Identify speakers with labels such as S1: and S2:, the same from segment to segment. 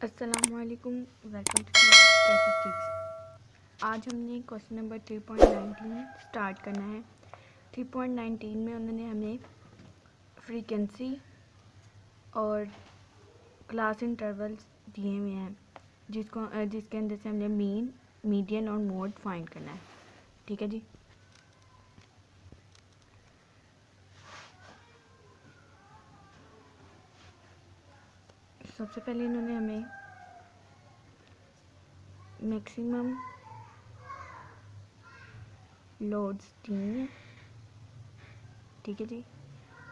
S1: अस्सलामुअलैकुम, welcome to statistics. आज हमने क्वेश्चन नंबर 3.19 स्टार्ट करना है। 3.19 में उन्होंने हमें फ्रीक्वेंसी और क्लास इंटरवल्स दिए हुए हैं जिसके अंदर से हमने मीन, मीडियन और मोड फाइंड करना है। ठीक है जी। सबसे पहले इन्होंने हमें मैक्सिमम लोड्स दिए हैं। ठीक है जी।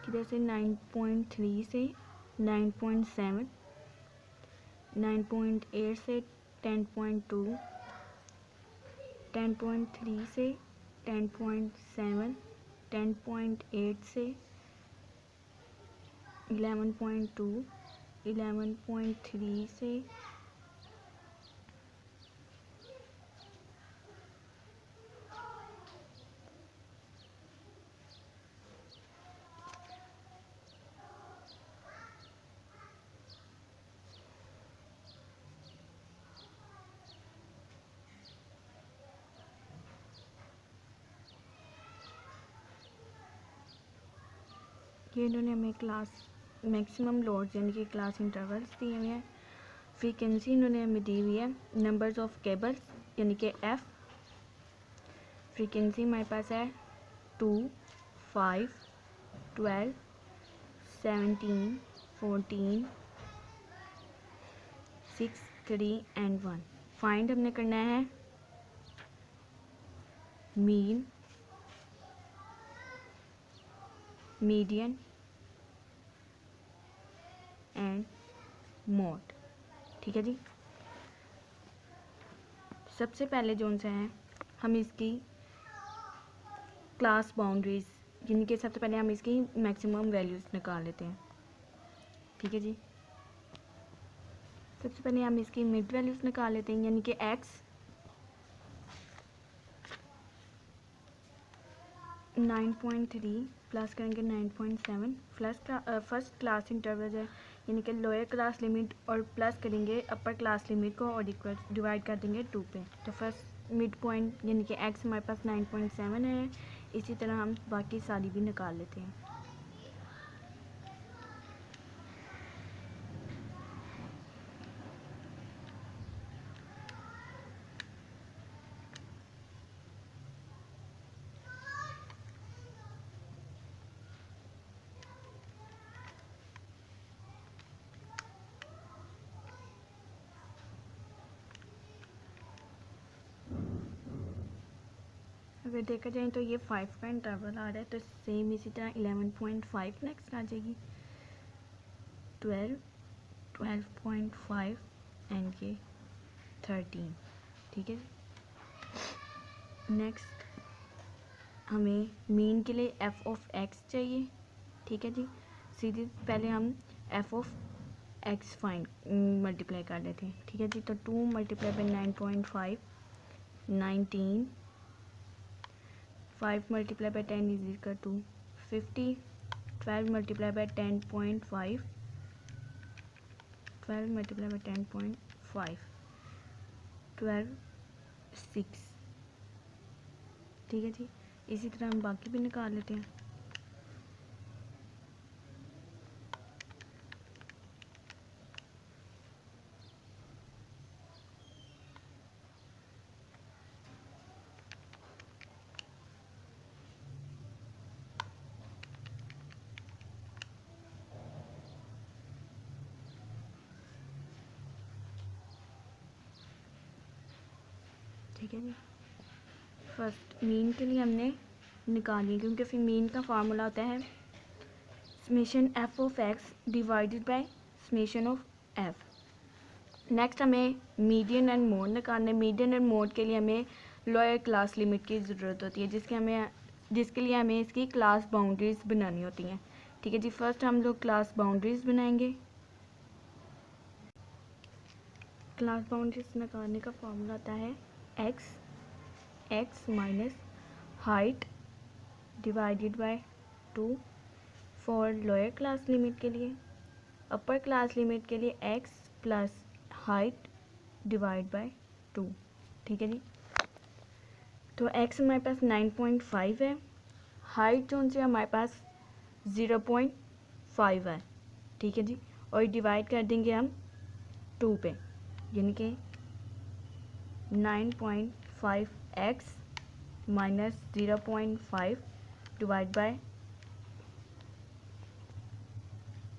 S1: किधर से 9.3 से 9.7, 9.8 से 10.2, 10.3 से 10.7, 10.8 से 11.2, 11.3 से ये इन्होंने हमें क्लास मैक्सिमम लोड्स यानी कि क्लास इंटरवल्स दिए हुए हैं। फ्रीक्वेंसी इन्होंने हमें दी हुई है नंबर्स ऑफ केबल्स यानी कि एफ। फ्रीक्वेंसी हमारे पास है 2, 5, 12, 17, 14, 6, 3 एंड 1। फाइंड हमने करना है मीन, मीडियन एंड मोड। ठीक है जी। सबसे पहले जो से हैं हम इसकी क्लास बाउंड्रीज यानी कि सबसे पहले हम इसकी मैक्सिमम वैल्यूज़ निकाल लेते हैं। ठीक है जी। सबसे पहले हम इसकी मिड वैल्यूज़ निकाल लेते हैं यानी कि x 9.3 प्लस करेंगे 9.7 प्लस फर्स्ट क्लास इंटरवल है यानी कि लोअर क्लास लिमिट और प्लस करेंगे अपर क्लास लिमिट को और इक्वल डिवाइड कर देंगे 2 पे। तो फर्स्ट मिड पॉइंट यानी कि x हमारे पास 9.7 है। इसी तरह हम बाकी सारी भी निकाल लेते हैं। अगर देखा जाए तो ये 5 का इंटरवल आ रहा है, तो सेम इसी तरह 11.5 नेक्स्ट आ जाएगी, 12, 12.5 एंड ये 13। ठीक है। नेक्स्ट हमें मीन के लिए एफ ऑफ एक्स चाहिए। ठीक है जी। सीधे पहले हम f of x find multiply कर लेते हैं। ठीक है जी। तो 2 multiply by 9.5 19, 5 multiply by 10 is equal to 50, 12 multiply by 10.5, 12 multiply by 10.5, 12, 6। ठीक है जी। इसी तरह हम बाकी भी निकाल लेते हैं। ठीक है जी। फर्स्ट मीन के लिए हमने निकाली क्योंकि फिर मीन का फार्मूला होता है summation F of x divided by summation of F. Next हमें मीडियन एंड मोड निकालना है। मीडियन एंड मोड के लिए हमें लोअर क्लास लिमिट की ज़रूरत होती है जिसके लिए हमें इसकी क्लास बाउंड्रीज बनानी होती हैं। ठीक है जी। फर्स्ट हम लोग क्लास बाउंड्रीज बनाएंगे। क्लास बाउंड्रीज निकालने का फॉर्मूला आता है x minus height divided by 2 for lower class limit के लिए। अपर क्लास लिमिट के लिए x plus height divide by 2, ठीक है जी। तो एक्स हमारे पास 9.5 है, हाइट जो सी हमारे पास 0.5 है, ठीक है जी। और डिवाइड कर देंगे हम 2 पे, यानी कि 9.5x minus 0.5 divide by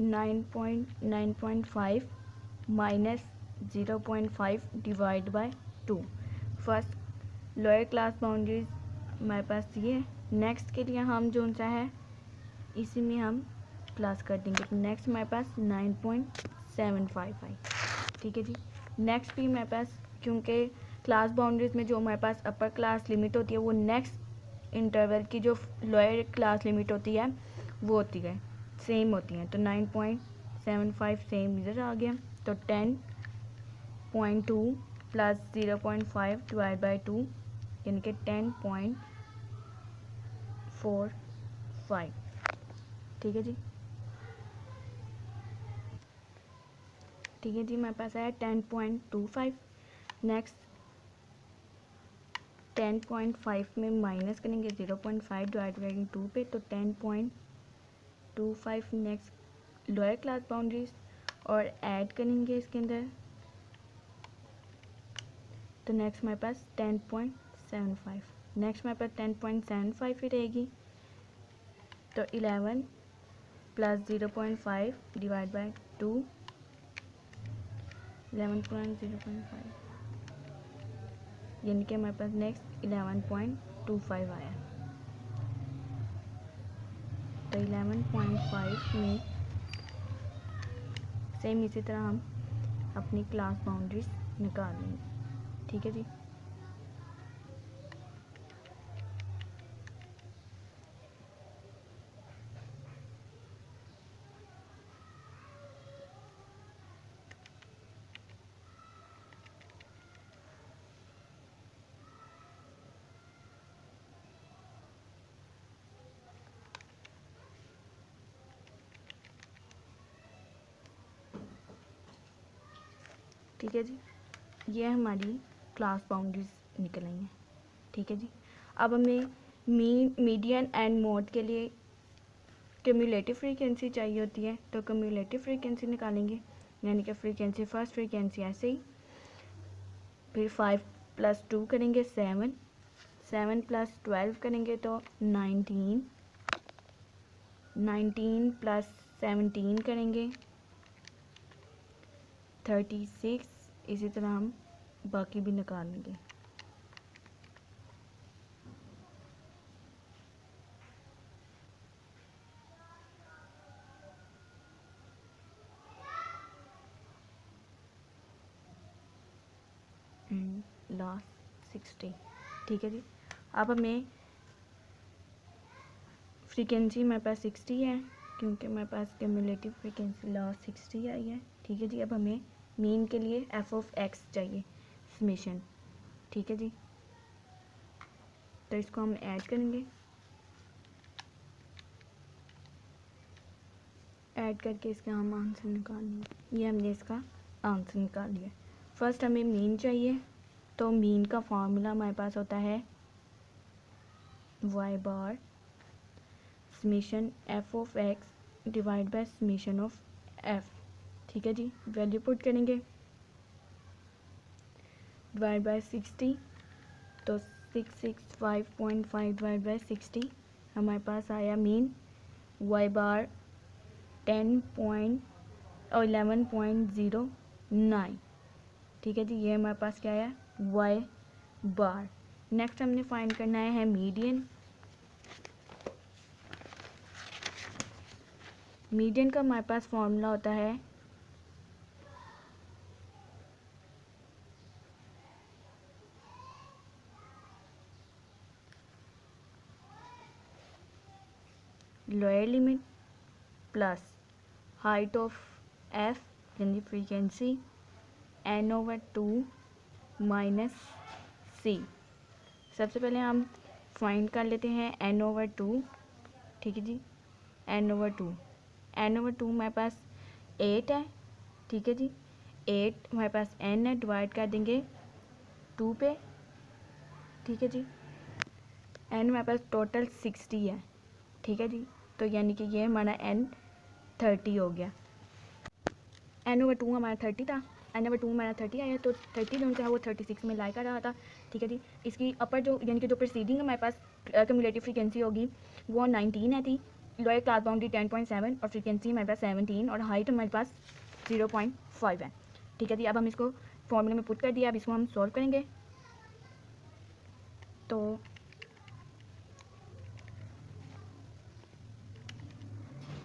S1: 9.5 minus 0.5 divide by 2। First lower class boundaries हमारे पास ये है। नेक्स्ट के लिए हम जो सा है इसी में हम प्लस कर देंगे, तो नेक्स्ट हमारे पास 9.75 आई, ठीक है जी। नेक्स्ट भी हमारे पास, क्योंकि क्लास बाउंड्रीज में जो हमारे पास अपर क्लास लिमिट होती है वो नेक्स्ट इंटरवल की जो लोअर क्लास लिमिट होती है वो होती है सेम होती हैं, तो 9.75 सेम इधर आ गया, तो 10.2 प्लस 0.5 डिवाइड बाई 2 यानी कि 10.45, ठीक है जी। ठीक है जी, मेरे पास आया 10.25। नेक्स्ट 10.5 में माइनस करेंगे 0.5 डिवाइड करेंगे 2 पे, तो 10.25 नेक्स्ट लोअर क्लास बाउंड्रीज और ऐड करेंगे इसके अंदर, तो नेक्स्ट हमारे पास 10.75। नेक्स्ट हमारे पास 10.75 ही रहेगी, तो 11 प्लस 0.5 डिवाइड बाई 2, 11.0.5 यानी कि हमारे पास नेक्स्ट 11.25 आया। तो 11.5 में सेम इसी तरह हम अपनी क्लास बाउंड्रीज निकाल लेंगे, ठीक है जी। ठीक है जी, ये हमारी क्लास बाउंड्रीज निकल आई हैं, ठीक है जी। अब हमें मीन, मीडियन एंड मोड के लिए क्यूमुलेटिव फ्रीक्वेंसी चाहिए होती है, तो क्यूमुलेटिव फ्रीक्वेंसी निकालेंगे, यानी कि फ्रीक्वेंसी फर्स्ट फ्रीक्वेंसी ऐसे ही, फिर 5 + 2 करेंगे 7, 7 + 12 करेंगे तो 19, 19 + 17 करेंगे 36, इसी तरह हम बाकी भी निकाल लेंगे। लास्ट 60, ठीक है जी। अब हमें फ्रीक्वेंसी मेरे पास 60 है, क्योंकि मेरे पास क्यूमुलेटिव फ्रीक्वेंसी लास्ट 60 आई है, ठीक है जी। अब हमें मीन के लिए f(x) चाहिए समेशन, ठीक है जी। तो इसको हम ऐड करेंगे, ऐड करके इसका हम आंसर निकाल लेंगे। ये हमने इसका आंसर निकाल लिया। फर्स्ट हमें मीन चाहिए, तो मीन का फार्मूला हमारे पास होता है y summation f(x) divide by summation of f, ठीक है जी। वैल्यू पुट करेंगे, डिवाइड बाय 60, तो 665.5 डिवाइड बाय 60 हमारे पास आया मीन y 11.09, ठीक है जी। ये हमारे पास क्या आया y बार। नेक्स्ट हमने फाइंड करना है मीडियन। मीडियन का हमारे पास फॉर्मूला होता है lower limit plus height of f यानी फ्रीक्वेंसी n/2 माइनस c। सबसे पहले हम फाइंड कर लेते हैं n/2, ठीक है जी। n/2 हमारे पास 8 है, ठीक है जी। 8 हमारे पास n है, डिवाइड कर देंगे 2 पे, ठीक है जी। n हमारे पास टोटल 60 है, ठीक है जी। तो यानी कि ये हमारा n 30 हो गया। n/2 हमारा 30 था, n/2 हमारा 30 आया, तो 30 जो है वो 36 में लाई कर रहा था, ठीक है जी। इसकी अपर जो यानी कि जो प्रीसीडिंग हमारे पास क्यूमुलेटिव फ्रीक्वेंसी होगी वो 19 है थी, लोअर क्लास बाउंड्री 10.7 और फ्रीक्वेंसी हमारे पास 17 और हाइट हमारे पास 0.5 है, ठीक है जी। अब हम इसको फॉर्मूले में पुट कर दिया, अब इसको हम सॉल्व करेंगे। तो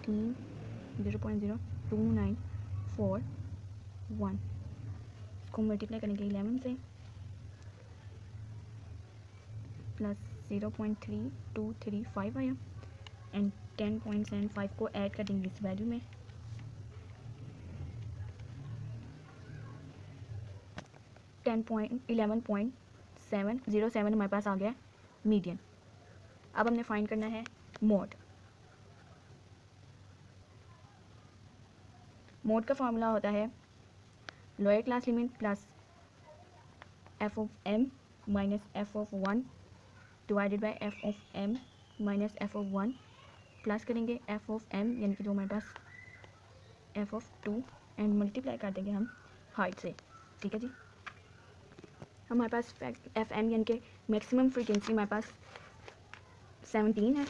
S1: 0.0294 इसको मल्टीप्लाई करेंगे 11 से, प्लस 0.3235 आया, एंड 10.75 को ऐड कर देंगे इस वैल्यू में, 11.707 हमारे पास आ गया मीडियन। अब हमने फाइंड करना है मोड। मोड का फॉर्मूला होता है lower class limit plus f of m minus f of 1 divided by f of m minus f of 1 plus करेंगे एफ ऑफ एम यानी कि जो हमारे पास एफ ऑफ 2 एंड मल्टीप्लाई कर देंगे हम हाइट से, ठीक है जी। हमारे पास एफ एम यानी कि मैक्सिमम फ्रीक्वेंसी हमारे पास 17 है,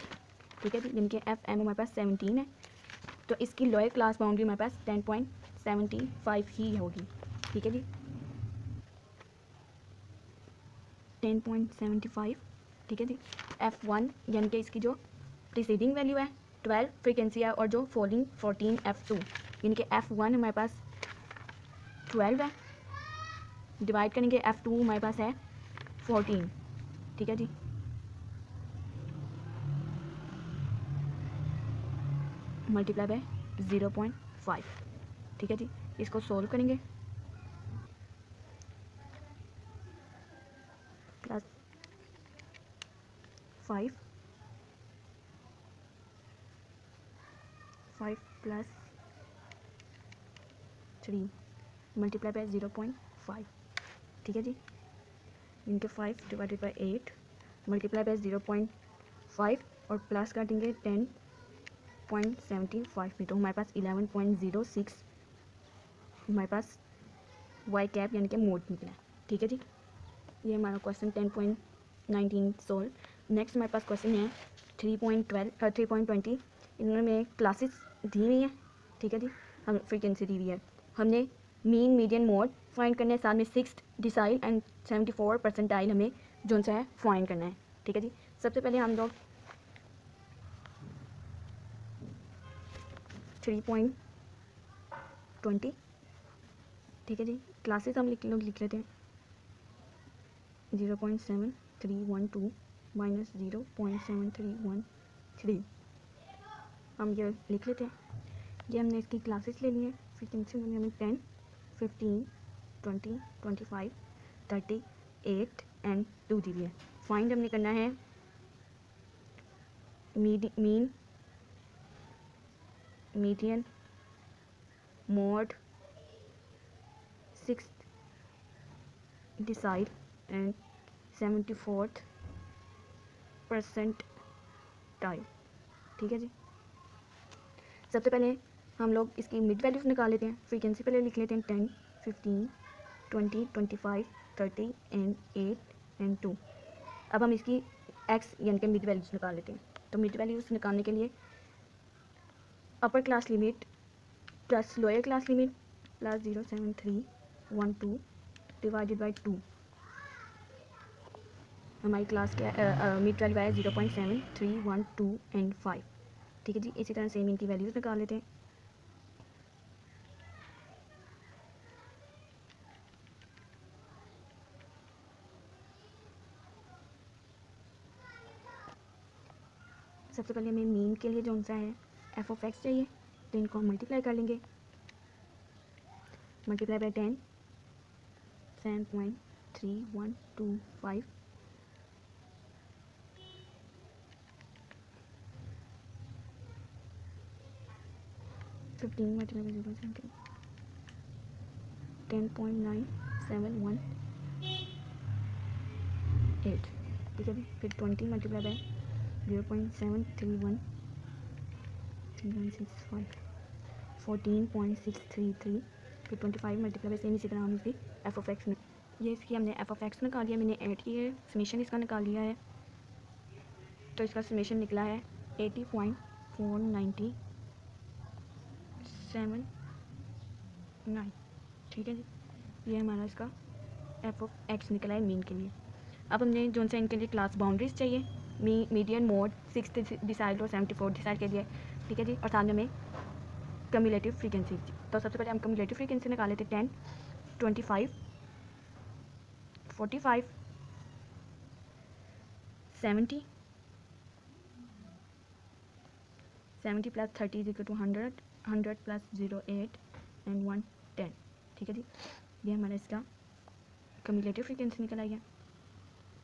S1: ठीक है जी, यानी कि एफ एम हमारे पास 17 है, तो इसकी लोअर क्लास बाउंड्री हमारे पास 10.75 ही होगी, ठीक है जी, 10.75, ठीक है जी। F1 यानी कि इसकी जो प्रीसीडिंग वैल्यू है 12 फ्रीक्वेंसी है, और जो फॉलोइंग 14 F2 यानी कि F1 हमारे पास 12 है, डिवाइड करेंगे F2 हमारे पास है 14, ठीक है जी। मल्टीप्लाई बाय 0.5, ठीक है जी। इसको सोल्व करेंगे, प्लस 5 प्लस 3 मल्टीप्लाई बाय 0.5, ठीक है जी, इनके 5 डिवाइडेड बाय 8 मल्टीप्लाई बाय 0.5 और प्लस कर देंगे 10.75 में, तो हमारे पास 11.06 हमारे पास वाई कैप यानी कि मोड निकला, ठीक है जी। ये हमारा क्वेश्चन 10.19 सोल्व। नेक्स्ट हमारे पास क्वेश्चन है 3.20, इनमें क्लासेस दी हुई हैं, ठीक है जी, हम फ्रीक्वेंसी दी हुई है, हमने मीन मीडियन मोड फाइंड करना है, साथ में 6 डिसाइल एंड 74 परसेंटाइल हमें जो सा है फाइंड करना है, ठीक है जी। सबसे पहले हम लोग 3.20, ठीक है जी, क्लासेस हम लिख लेते हैं 0.7312 माइनस 0.7313, हम ये लिख लेते हैं। ये हमने इसकी क्लासेस ले ली हैं, फ्रीक्वेंसी में हमें 10, 15, 20, 25, 30, 8 एंड 2 दी है। फाइंड हमने करना है mean median mode 6 decide and 74th percentile, ठीक है जी। सबसे पहले हम लोग इसकी मिड वैल्यूज निकाल लेते हैं। फ्रीक्वेंसी पहले लिख लेते हैं 10, 15, 20, 25, 30 एंड 8 एंड 2। अब हम इसकी एक्स यानी कि मिड वैल्यूज निकाल लेते हैं। तो मिड वैल्यूज निकालने के लिए अपर class limit plus lower class limit plus 0.7312 divided by 2, हमारी क्लास क्या मिड वैल्यू है 0.7312 एंड 5, ठीक है जी। इसी तरह सेम इनकी वैल्यूज निकाल लेते हैं। सबसे पहले हमें मीन के लिए जो सा है एफ ऑफ एक्स चाहिए, तो इनको हम मल्टीप्लाई कर लेंगे, मल्टीप्लाई बाय 10, 7.3125, 10.9718, ठीक है जी। फिर 20 मल्टीप्लाई बाय 0.731 165 14.633, फिर 25 मल्टीप्लाई बाय सेम इसी तरह हम इसकी एफ ऑफ एक्स, ये इसकी हमने एफ ऑफ एक्स निकाल लिया, मैंने ऐड किया है, समेशन इसका निकाल लिया है, तो इसका समेशन निकला है 80.4979, ठीक है जी। ये हमारा इसका एफ ऑफ एक्स निकला है मीन के लिए। अब हमने जो सा इनके लिए क्लास बाउंड्रीज चाहिए, मीडियन, मोड, 6 डिसाइड और 74 डिसाइड के लिए, ठीक है जी। और साथ में हमें कम्युलेटिव फ्रीक्वेंसी, तो सबसे पहले हम कम्युलेटिव फ्रीक्वेंसी निकाले थे 10, 25, 45, 70 plus 30 is equal to 100, 100 plus 0 8 and 1 10, ठीक है जी। ये हमारा इसका कम्युलेटिव फ्रीक्वेंसी निकल आई है।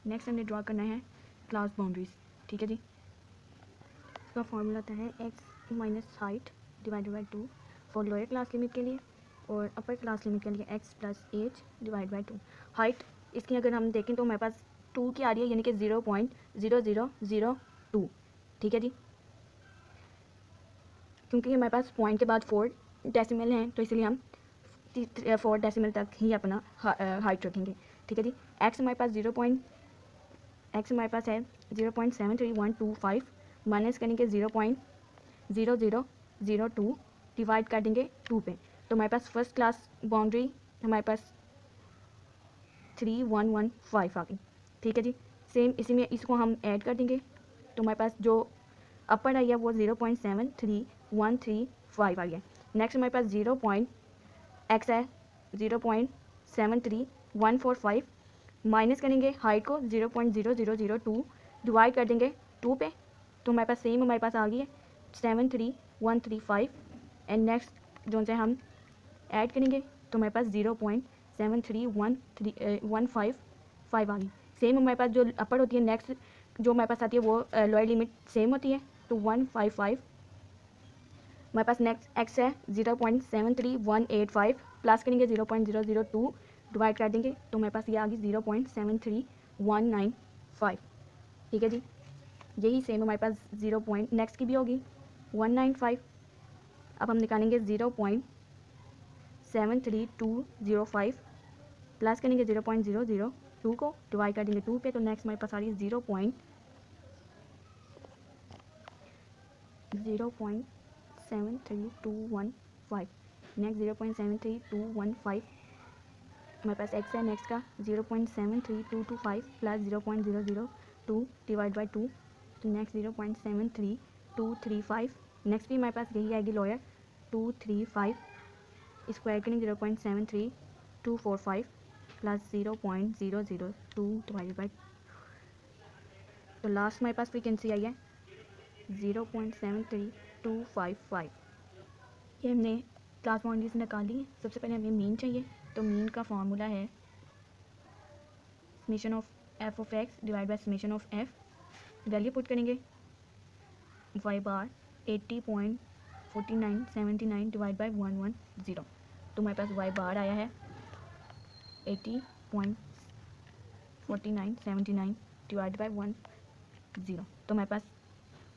S1: नेक्स्ट हमने ड्रॉ करना है क्लास बाउंड्रीज, ठीक है जी। इसका फॉर्मूला आता है x minus height divided by 2 for lower class limit के लिए, और अपर क्लास लिमिट के लिए x plus h divide by 2। Height इसकी अगर हम देखें तो हमारे पास 2 की आ रही है, यानी कि 0.0002, ठीक है जी। क्योंकि हमारे पास पॉइंट के बाद 4 डेसिमल हैं, तो इसलिए हम 4 डेसिमल तक ही अपना हाइट रखेंगे, ठीक है जी। एक्स हमारे पास है 0.73125, माइनस करेंगे 0.0002, डिवाइड कर देंगे 2 पे, तो हमारे पास फर्स्ट क्लास बाउंड्री हमारे पास 3115 आ गई, ठीक है जी। सेम इसी में इसको हम ऐड कर देंगे, तो हमारे पास जो अपर आई है वो 0.73135 आ गया। नेक्स्ट हमारे पास एक्स है 0.73145, माइनस करेंगे हाइट को 0.0002, डिवाइड कर देंगे 2 पे, तो हमारे पास सेम हमारे पास आ गई है 73135, एंड नेक्स्ट जो से हम ऐड करेंगे तो हमारे पास 0.73115 आ गई। सेम हमारे पास जो अपर होती है, नेक्स्ट जो हमारे पास आती है वो लोअर लिमिट सेम होती है, तो 155 हमारे पास नेक्स्ट एक्स है 0.73185, प्लस करेंगे 0.002, डिवाइड कर देंगे तो हमारे पास ये आ गई 0.73195, ठीक है जी। यही सेम हमारे पास नेक्स्ट की भी होगी 195। अब हम निकालेंगे 0.73205, प्लस करेंगे 0.002 को, डिवाइड कर देंगे 2 पे, तो नेक्स्ट हमारे पास आ रही है 0.73215, नेक्स्ट 0.73215 हमारे पास एक्स है, नेक्स्ट का 0.73225 प्लस 0.002 डिवाइड बाई 2, तो नेक्स्ट 0.73235, नेक्स्ट भी हमारे पास यही आएगी लोअर 235, इसको ऐड करेंगे 0.73245 प्लस 0.002 डिवाइडेड बाई, तो लास्ट हमारे पास फ्रीक्वेंसी आई है 0.73255। ये हमने क्लास बाउंड्रीज निकाली। सबसे पहले हमें मीन चाहिए, तो मीन का फार्मूला है summation of F of x divide by summation of F. Value put करेंगे वाई बार 80.4979 डिवाइड बाय 110, तो हमारे पास वाई बार आया है 80.4979 डिवाइड बाय 10, तो हमारे पास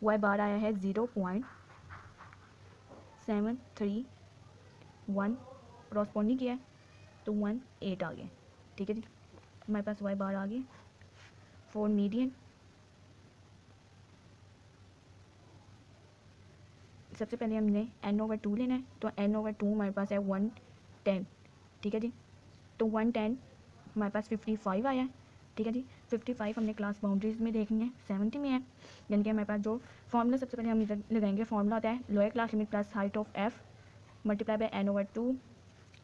S1: वाई बार आया है 0.731, क्रॉसपॉन्डिंग किया है तो 18 आ गया, ठीक है जी। हमारे पास वाई बार आ गया फॉर मीडियन। सबसे पहले हमने n/2 लेना है, तो n/2 हमारे पास है 110, ठीक है जी। तो 110 हमारे पास 55 आया है, ठीक है जी। 55 हमने क्लास बाउंड्रीज में देखनी है, 70 में है, यानी कि हमारे पास जो फॉर्मूला सबसे पहले हम इधर लगाएंगे, फॉर्मूला होता है lower class limit plus height of f multiply by n/2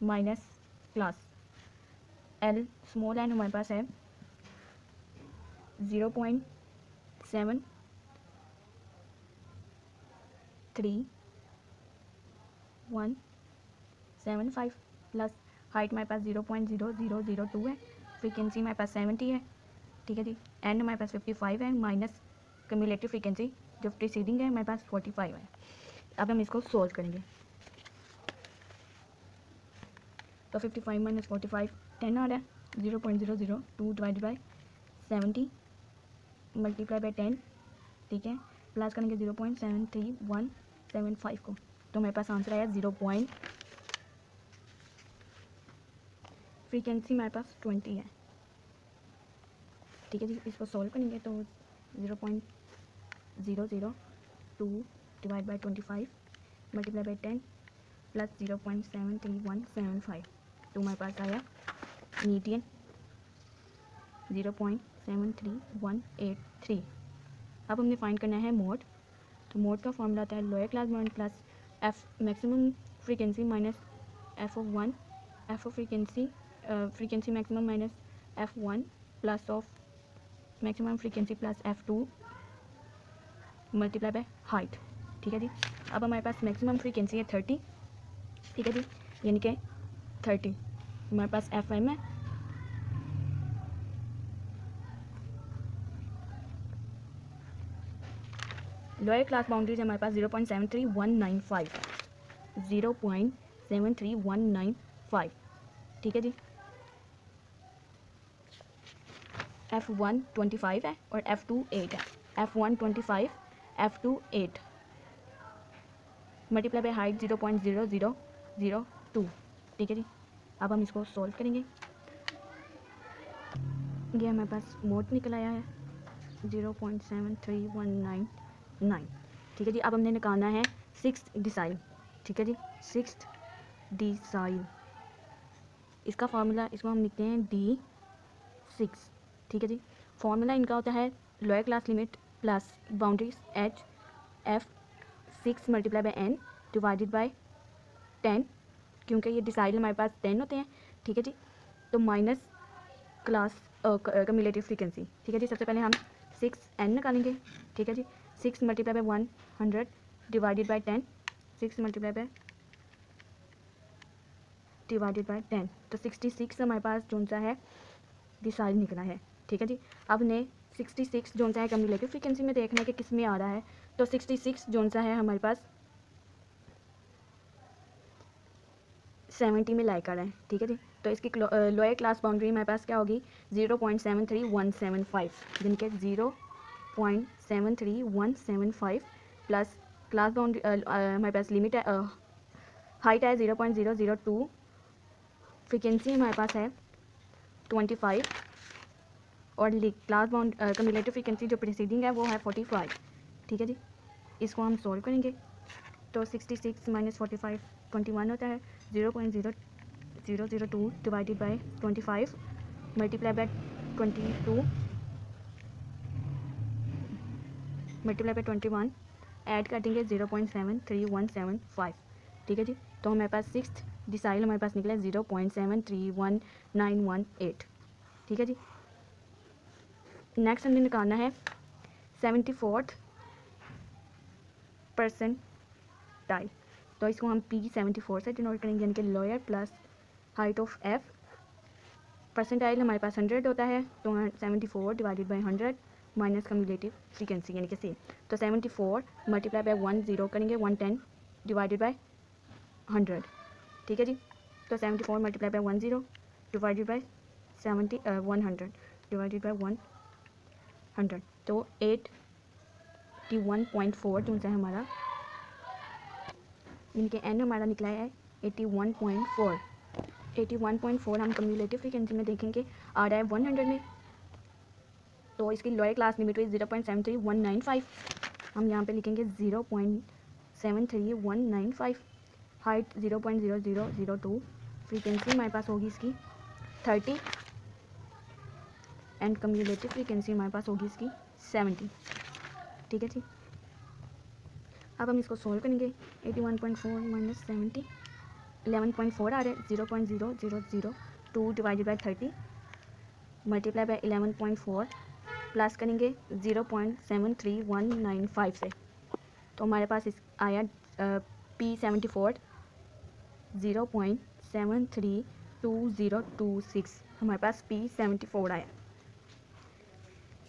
S1: minus class l, small n हमारे पास है 0.73175 प्लस हाइट हमारे पास 0.0002 है, फ्रीक्वेंसी हमारे पास 70 है, ठीक है जी। एन हमारे पास 55 है, माइनस कम्युलेटिव फ्रीक्वेंसी जो प्रीसीडिंग है हमारे पास 45 है। अब हम इसको सोल्व करेंगे। तो 55 माइनस 45 10 आ रहा है, 0.002 डिवाइडेड बाई 70 मल्टीप्लाई बाई 10, ठीक है, प्लस करेंगे 0.73175 को, तो मेरे पास आंसर आया 0. फ्रीक्वेंसी हमारे पास 20 है, ठीक है जी। इसको सॉल्व करेंगे तो 0.002 divide by 25 multiply by 10 plus 0.73175, तो हमारे पास आया मीडियन 0.73183। अब हमने फाइंड करना है मोड, तो मोड का फॉर्मूला आता है lower class bound plus F maximum frequency minus f of 1, F of frequency maximum minus f1 plus of maximum frequency plus f2 multiply by height, ठीक है जी। अब हमारे पास मैक्सिमम फ्रीक्वेंसी है 30, ठीक है जी, यानी कि 30 हमारे पास FM है, लोअर क्लास बाउंड्रीज हमारे पास 0.73195, 0.73195, ठीक है जी। F1 25 है और F2 8 है, F1 25 F2 8 multiply by height 0.0002, ठीक है जी। अब हम इसको सॉल्व करेंगे, ये हमारे पास मोड निकल आया है 0.73199, ठीक है जी। अब हमने निकालना है 6th डिसाइल, ठीक है जी, 6th डिसाइल, इसका फार्मूला इसको हम लिखते हैं D6, ठीक है जी। फार्मूला इनका होता है lower class limit plus boundaries H F 6 multiply by N divided by 10, क्योंकि ये डिसाइल हमारे पास 10 होते हैं, ठीक है जी, तो माइनस क्लास कम्युलेटिव फ्रीक्वेंसी, ठीक है जी। सबसे पहले हम 6N निकालेंगे, ठीक है जी, 6 multiply by 100 divided by 10, 6 multiply by divided by 10, तो 66 हमारे पास जो सा है डिसाइल निकला है, ठीक है जी। अब ने 66 जो सा है कम्युलेटिव फ्रीक्वेंसी में देखना है कि किस में आ रहा है, तो 66 जो सा है हमारे पास 70 में लाइक आ रहा है, ठीक है जी। तो इसकी लोअर क्लास बाउंड्री हमारे पास क्या होगी 0.73175, यानी कि 0.73175 प्लस क्लास बाउंड्री हमारे पास लिमिट है, हाइट है 0.002, फ्रीक्वेंसी हमारे पास है 25 और क्लास बाउंड कम्युलेटिव फ्रीक्वेंसी जो प्रीसीडिंग है वो है 45, ठीक है जी। इसको हम सॉल्व करेंगे तो 66 माइनस 45 21 होता है, 0.0002 divided by 25 multiply by 22 multiply by 21 add कर देंगे 0.73175, ठीक है जी। तो हमारे पास 6th डिसाइल हमारे पास निकला 0.731918, ठीक है जी। नेक्स्ट हमने निकालना है 74th परसेंटाइल, तो इसको हम P74 से डिनोट करेंगे, यानी कि lower plus height of F, percentile हमारे पास 100 होता है, तो 74 divided by 100 minus cumulative frequency यानी कि सेम, तो 74 मल्टीप्लाई बाई 10 करेंगे 110 डिवाइडेड बाई 100, ठीक है जी। तो 74 multiply by 10 divided by 100 divided by 100, तो 81.4 जो है हमारा, इनके एन हमारा निकला है 81.4। 81.4 हम कम्युलेटिव फ्रीक्वेंसी में देखेंगे आ रहा है 100 में, तो इसकी लोअर क्लास लिमिट हुई 0.73195, हम यहाँ पे लिखेंगे 0.73195, हाइट 0.0002, फ्रीक्वेंसी हमारे पास होगी इसकी 30 एंड कम्युलेटिव फ्रीक्वेंसी हमारे पास होगी इसकी 70, ठीक है जी। अब हम इसको सॉल्व करेंगे 81.4 माइनस 70 11.4 आ रहा है, 0.0002 divided by 30 multiply by 11.4 plus करेंगे 0.73195 से, तो हमारे पास इस आया P74 0.732026, हमारे पास P74 आया।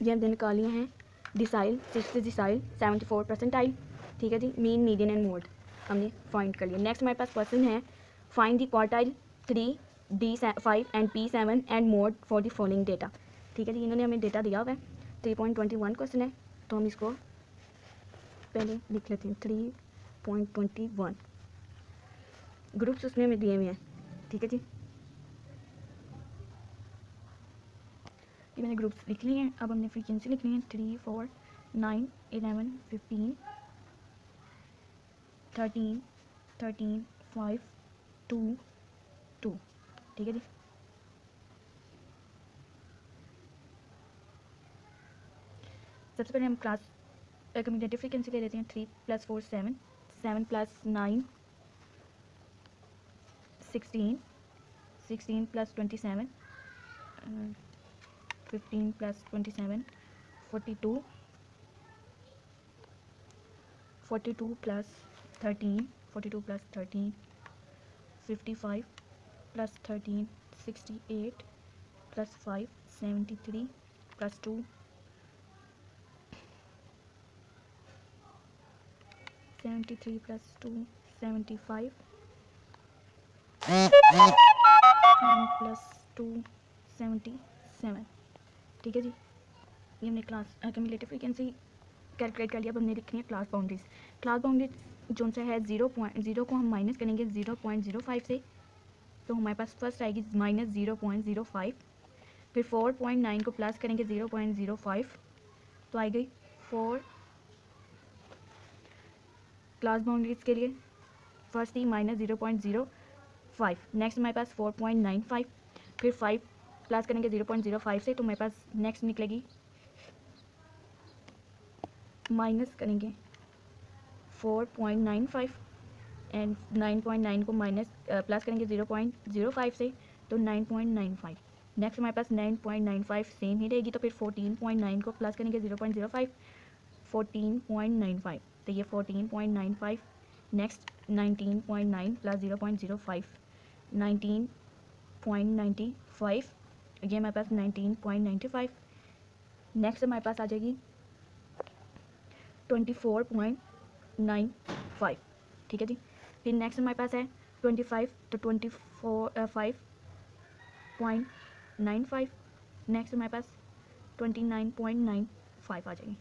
S1: ये हमने निकालिए हैं डिसाइल, 6th डिसाइल 74 परसेंटाइल, ठीक है जी। मीन मीडियन एंड मोड हमने फाइंड कर लिया। नेक्स्ट हमारे पास क्वेश्चन है find the quartile 3 D5 and P7 and mode for the following data. ठीक है जी, इन्होंने हमें डेटा दिया हुआ है। 3.21 क्वेश्चन है, तो हम इसको पहले लिख लेते हैं। 3.21 ग्रुप्स उसमें हमें दिए हुए हैं। ठीक है जी, ये मैंने ग्रुप्स लिख लिए हैं। अब हमने फ्रीक्वेंसी लिखनी है 3, 4, 9, 11, 15, 13, 13, 5, 2, 2। ठीक है जी, सबसे पहले हम क्लास कम्यूटेटिव फ्रीक्वेंसी ले लेते हैं। 3 + 4 7, 7 + 9 16, 16 + 27 15 + 27 42, 42 + 13 42 + 13 55 + 13 68 + 5 73 + 2 73 + 2 75 + 2 77। ठीक है जी, ये हमने क्लास कम्यूलेटिव फ्रीक्वेंसी कैलकुलेट कर लिया। अब हमने लिखनी है क्लास बाउंड्रीज। क्लास बाउंड्रीज जो सा है 0 को हम माइनस करेंगे 0.05 से, तो हमारे पास फर्स्ट आएगी -0.05। फिर 4.9 को प्लस करेंगे 0.05, तो आई गई 4। क्लास बाउंड्रीज के लिए फर्स्ट थी -0.05। नेक्स्ट हमारे पास 4.95, फिर 5 प्लस करेंगे 0.05 से, तो हमारे पास नेक्स्ट निकलेगी माइनस करेंगे 4.95 एंड 9.9 को माइनस प्लस करेंगे 0.05 से, तो 9.95। नेक्स्ट हमारे पास 9.95 सेम ही रहेगी, तो फिर 14.9 को प्लस करेंगे 0.05 14.95, तो ये 14.95। नेक्स्ट 19.9 + 0.05 19.95, ये हमारे पास 19.95। नेक्स्ट हमारे पास आ जाएगी 24.95। ठीक है जी, फिर नेक्स्ट हमारे पास है 25, तो 24.5.95। नेक्स्ट हमारे पास 29.95 आ जाएगी।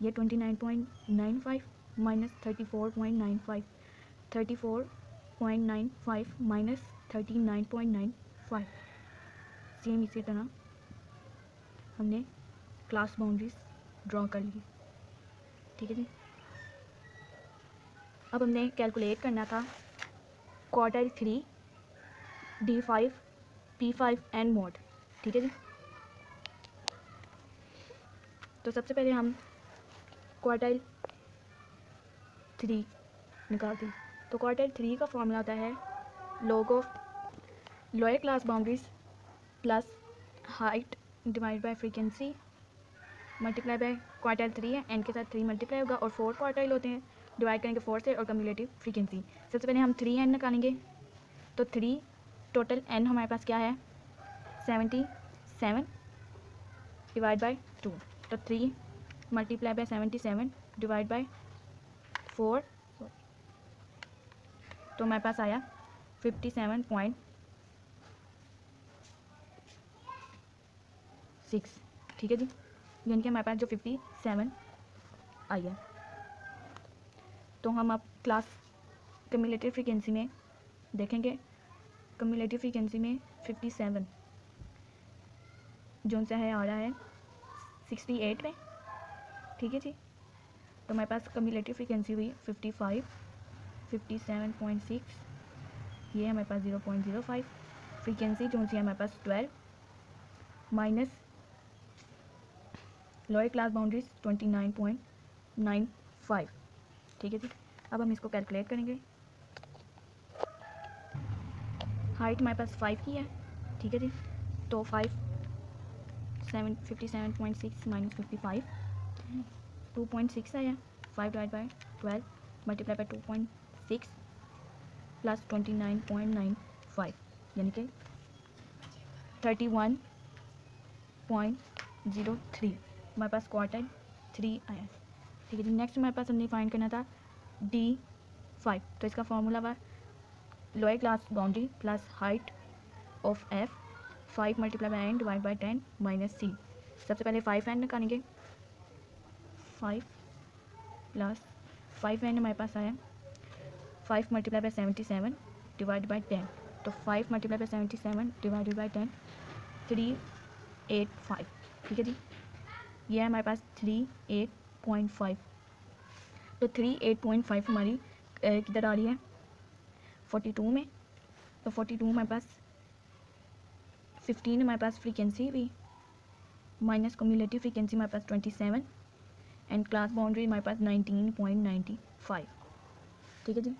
S1: ये 29.95 माइनस 34.95 34.95 माइनस 39.95। सेम इसी तरह हमने क्लास बाउंड्रीज ड्रॉ कर ली। ठीक है जी, अब हमने कैलकुलेट करना था quartile 3 D5 P5 and mode. ठीक है जी, तो सबसे पहले हम क्वार्टाइल 3 निकालते हैं। तो क्वार्टाइल 3 का फॉर्मूला आता है log of lower class boundaries plus height divide by frequency multiply by quartile 3 है, एन के साथ 3 मल्टीप्लाई होगा, और 4 क्वार्टाइल होते हैं, डिवाइड करेंगे 4 से, और कम्युलेटिव फ्रीक्वेंसी। सबसे पहले हम 3n निकालेंगे, तो 3 टोटल n हमारे पास क्या है 77 डिवाइड बाय 2, तो 3 मल्टीप्लाई बाय 77 डिवाइड बाय 4, तो हमारे पास आया 57.6। ठीक है जी, यानी कि हमारे पास जो 57 आई है। तो हम अब क्लास कम्युलेटिव फ्रीक्वेंसी में देखेंगे। कम्युलेटिव फ्रीक्वेंसी में 57 जो सा है आ रहा है 68 में। ठीक है जी, तो हमारे पास कम्युलेटिव फ्रीक्वेंसी हुई 55 57.6, ये हमारे पास 0.05। फ्रीक्वेंसी जो सी है हमारे पास 12 माइनस लोअर क्लास बाउंड्रीज 29.95। ठीक है जी, अब हम इसको कैलकुलेट करेंगे। हाइट हमारे पास 5 की है। ठीक है जी, तो 57.6 माइनस 55 2.6 आया। 5 divide by 12 multiply by 2.6 plus 29.95, यानी कि 31.03 हमारे पास क्वार्टाइल 3 आया। ठीक है जी, नेक्स्ट हमारे पास हमने फाइंड करना था D5, तो इसका फॉर्मूला हुआ lower class boundary plus height of F 5 multiply by N divide by 10 minus C. सबसे पहले 5n निकालेंगे, 5 प्लस 5n हमारे पास आया 5 मल्टीप्लाई बाई 77 डिवाइड बाई 10, तो 5 मल्टीप्लाई बाई 77 डिवाइडेड बाई 10 385। ठीक है जी, ये है हमारे पास 38.5। तो 38.5 हमारी किधर आ रही है 42 में, तो 42 हमारे पास 15 हमारे पास फ्रीक्वेंसी भी माइनस कम्युलेटिव फ्रीक्वेंसी हमारे पास 27 एंड क्लास बाउंड्री हमारे पास 19.95। ठीक है जी,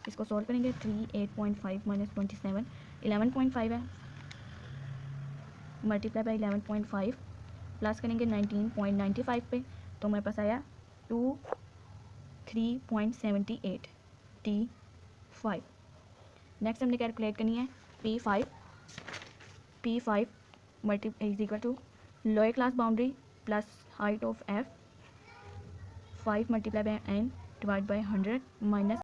S1: इसको सॉल्व करेंगे 38.5 माइनस 27 11.5 है, मल्टीप्लाई बाई 11.5 प्लस करेंगे 19.95 पे, तो हमारे पास आया 3.78 T5। नेक्स्ट हमने कैलकुलेट करनी है P5 multi is equal to lower class boundary plus height of F 5 multiply by n divide by 100 minus